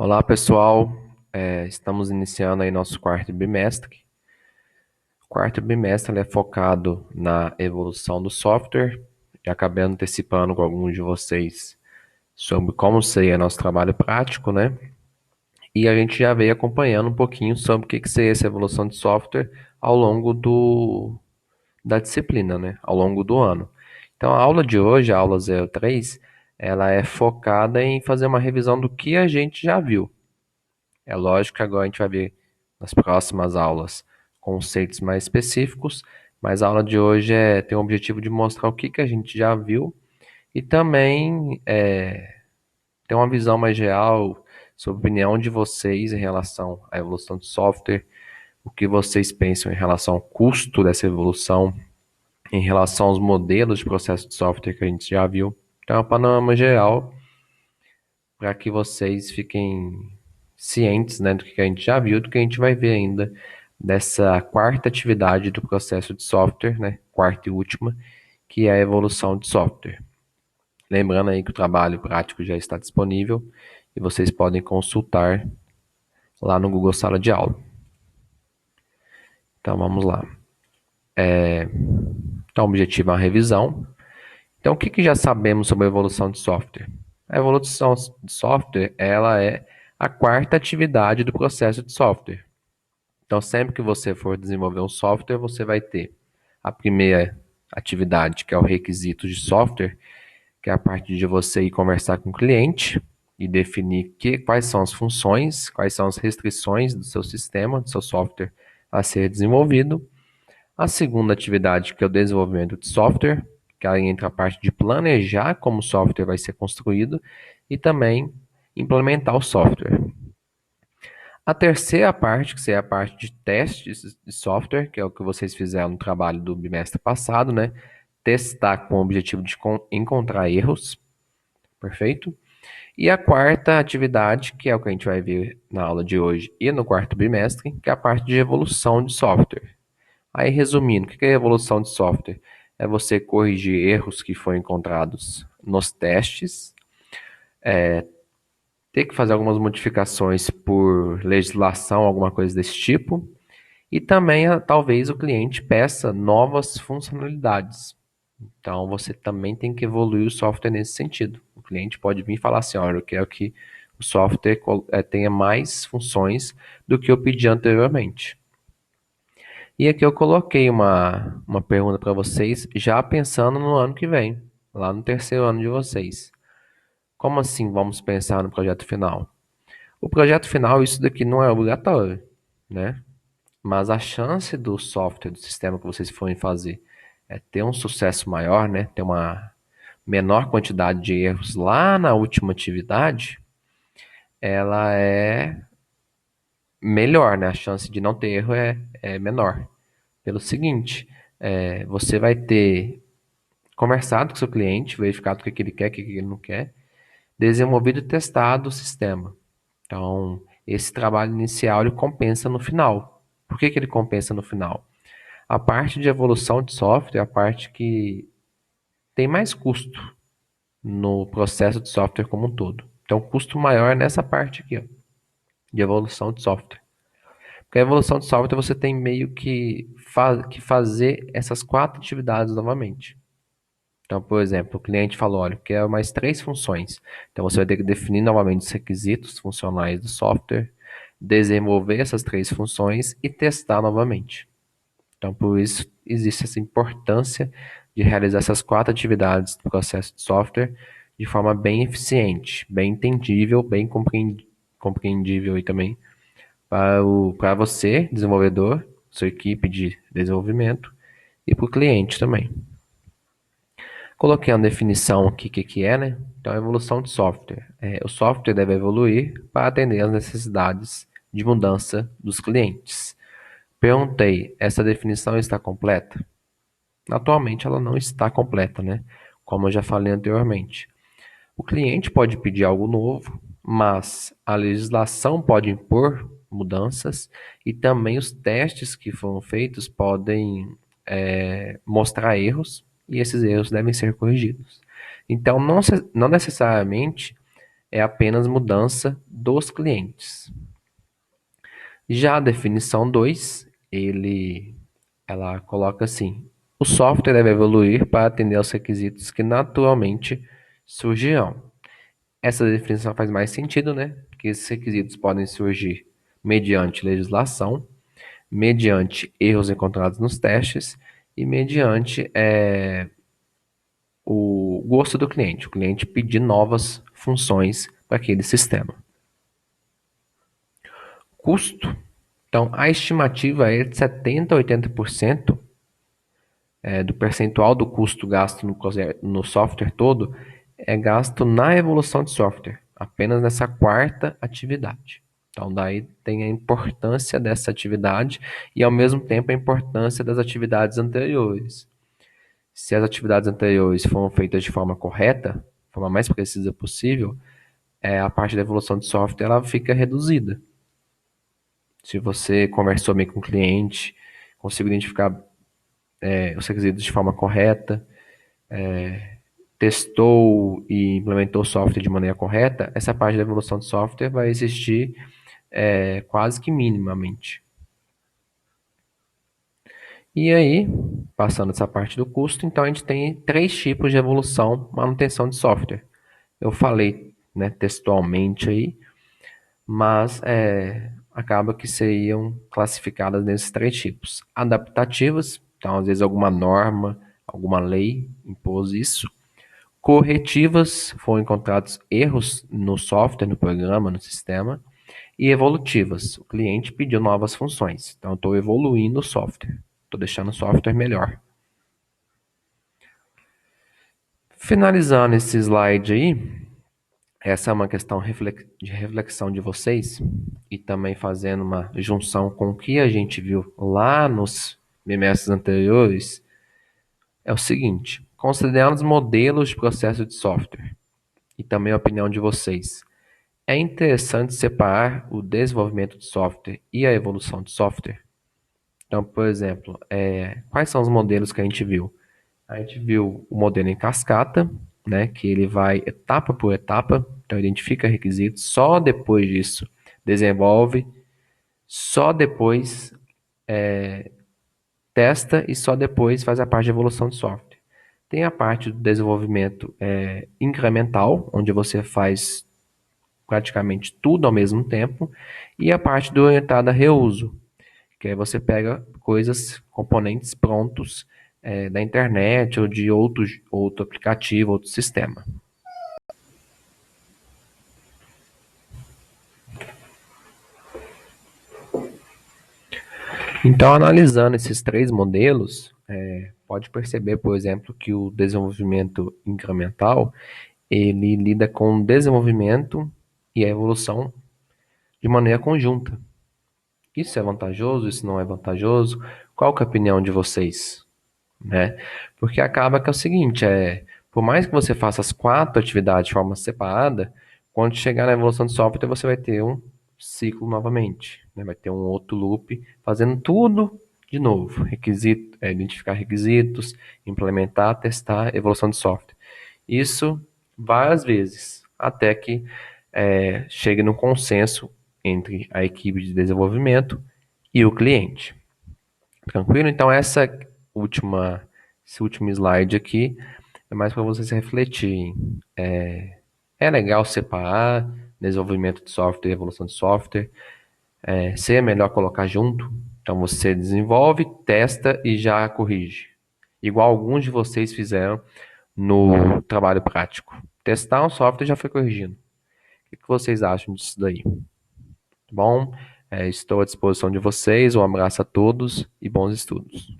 Olá, pessoal. Estamos iniciando aí nosso quarto bimestre. O quarto bimestre ele é focado na evolução do software. Já acabei antecipando com alguns de vocês sobre como seria nosso trabalho prático, né? E a gente já veio acompanhando um pouquinho sobre o que seria essa evolução de software ao longo da disciplina, né? Ao longo do ano. Então, a aula de hoje, a aula 03, ela é focada em fazer uma revisão do que a gente já viu. É lógico que agora a gente vai ver nas próximas aulas conceitos mais específicos, mas a aula de hoje tem o objetivo de mostrar o que a gente já viu e também ter uma visão mais geral sobre a opinião de vocês em relação à evolução de software, o que vocês pensam em relação ao custo dessa evolução, em relação aos modelos de processo de software que a gente já viu. Então, é um panorama geral para que vocês fiquem cientes, né, do que a gente já viu, do que a gente vai ver ainda dessa quarta atividade do processo de software, né, quarta e última, que é a evolução de software. Lembrando aí que o trabalho prático já está disponível e vocês podem consultar lá no Google Sala de Aula. Então vamos lá. Então o objetivo é uma revisão. Então o que já sabemos sobre a evolução de software? A evolução de software, ela é a quarta atividade do processo de software. Então, sempre que você for desenvolver um software, você vai ter a primeira atividade, que é o requisito de software, que é a parte de você ir conversar com o cliente e definir quais são as funções, quais são as restrições do seu sistema, do seu software a ser desenvolvido. A segunda atividade, que é o desenvolvimento de software, que aí entra a parte de planejar como o software vai ser construído e também implementar o software. A terceira parte, que seria a parte de testes de software, que é o que vocês fizeram no trabalho do bimestre passado, né? Testar com o objetivo de encontrar erros, perfeito? E a quarta atividade, que é o que a gente vai ver na aula de hoje e no quarto bimestre, que é a parte de evolução de software. Aí, resumindo, o que é evolução de software? É você corrigir erros que foram encontrados nos testes, ter que fazer algumas modificações por legislação, alguma coisa desse tipo, e também talvez o cliente peça novas funcionalidades. Então você também tem que evoluir o software nesse sentido. O cliente pode vir e falar assim, olha, eu quero que o software tenha mais funções do que eu pedi anteriormente. E aqui eu coloquei uma pergunta para vocês, já pensando no ano que vem, lá no terceiro ano de vocês. Como assim vamos pensar no projeto final? O projeto final, isso daqui não é obrigatório, né? Mas a chance do software, do sistema que vocês forem fazer, ter um sucesso maior, né? Ter uma menor quantidade de erros lá na última atividade, ela é melhor, né? A chance de não ter erro é menor. Pelo seguinte, você vai ter conversado com seu cliente, verificado o que ele quer, o que ele não quer, desenvolvido e testado o sistema. Então, esse trabalho inicial ele compensa no final. Por que ele compensa no final? A parte de evolução de software é a parte que tem mais custo no processo de software como um todo. Então, o custo maior é nessa parte aqui, ó, de evolução de software. Porque a evolução de software você tem meio que fazer essas quatro atividades novamente. Então, por exemplo, o cliente falou, olha, eu quero mais três funções. Então, você vai ter que definir novamente os requisitos funcionais do software, desenvolver essas três funções e testar novamente. Então, por isso, existe essa importância de realizar essas quatro atividades do processo de software de forma bem eficiente, bem entendível, bem compreendível e também para você, desenvolvedor, sua equipe de desenvolvimento e para o cliente também. Coloquei uma definição aqui, o que é, né? Então, evolução de software. O software deve evoluir para atender às necessidades de mudança dos clientes. Perguntei, essa definição está completa? Atualmente ela não está completa, né? Como eu já falei anteriormente. O cliente pode pedir algo novo, mas a legislação pode impor mudanças e também os testes que foram feitos podem mostrar erros e esses erros devem ser corrigidos. Então, não necessariamente é apenas mudança dos clientes. Já a definição 2, ela coloca assim: o software deve evoluir para atender aos requisitos que naturalmente surgirão. Essa definição faz mais sentido, né? Porque esses requisitos podem surgir mediante legislação, mediante erros encontrados nos testes e mediante o gosto do cliente, o cliente pedir novas funções para aquele sistema. Custo. Então, a estimativa é de 70% a 80% do percentual do custo gasto no software todo é gasto na evolução de software, apenas nessa quarta atividade. Então, daí tem a importância dessa atividade e, ao mesmo tempo, a importância das atividades anteriores. Se as atividades anteriores foram feitas de forma correta, de forma mais precisa possível, a parte da evolução de software ela fica reduzida. Se você conversou bem com o cliente, conseguiu identificar os requisitos de forma correta, testou e implementou o software de maneira correta, essa parte da evolução de software vai existir quase que minimamente. E aí, passando essa parte do custo, então a gente tem 3 tipos de evolução, manutenção de software. Eu falei, né, textualmente aí, mas acaba que seriam classificadas nesses 3 tipos. Adaptativas, então às vezes alguma norma, alguma lei impôs isso. Corretivas, foram encontrados erros no software, no programa, no sistema. E evolutivas, o cliente pediu novas funções, então eu estou evoluindo o software, estou deixando o software melhor. Finalizando esse slide aí, essa é uma questão de reflexão de vocês e também fazendo uma junção com o que a gente viu lá nos bimestres anteriores, é o seguinte: considerando os modelos de processo de software e também a opinião de vocês, é interessante separar o desenvolvimento de software e a evolução de software? Então, por exemplo, quais são os modelos que a gente viu? A gente viu o modelo em cascata, né, que ele vai etapa por etapa, então identifica requisitos, só depois disso desenvolve, só depois testa e só depois faz a parte de evolução de software. Tem a parte do desenvolvimento incremental, onde você faz praticamente tudo ao mesmo tempo, e a parte do orientado a reuso, que aí você pega coisas, componentes prontos da internet ou de outro aplicativo, outro sistema. Então, analisando esses 3 modelos, pode perceber, por exemplo, que o desenvolvimento incremental ele lida com o desenvolvimento e a evolução de maneira conjunta. Isso é vantajoso? Isso não é vantajoso? Qual que é a opinião de vocês? Né? Porque acaba que é o seguinte, por mais que você faça as 4 atividades de forma separada, quando chegar na evolução de software, você vai ter um ciclo novamente, né? Vai ter um outro loop fazendo tudo de novo, identificar requisitos, implementar, testar, evolução de software. Isso várias vezes, até que chegue no consenso entre a equipe de desenvolvimento e o cliente. Tranquilo? Então, esse último slide aqui é mais para vocês refletirem. É legal separar desenvolvimento de software e evolução de software. Se é melhor colocar junto, então você desenvolve, testa e já corrige. Igual alguns de vocês fizeram no trabalho prático. Testar um software e já foi corrigindo. O que vocês acham disso daí? Tá bom? Estou à disposição de vocês. Um abraço a todos e bons estudos.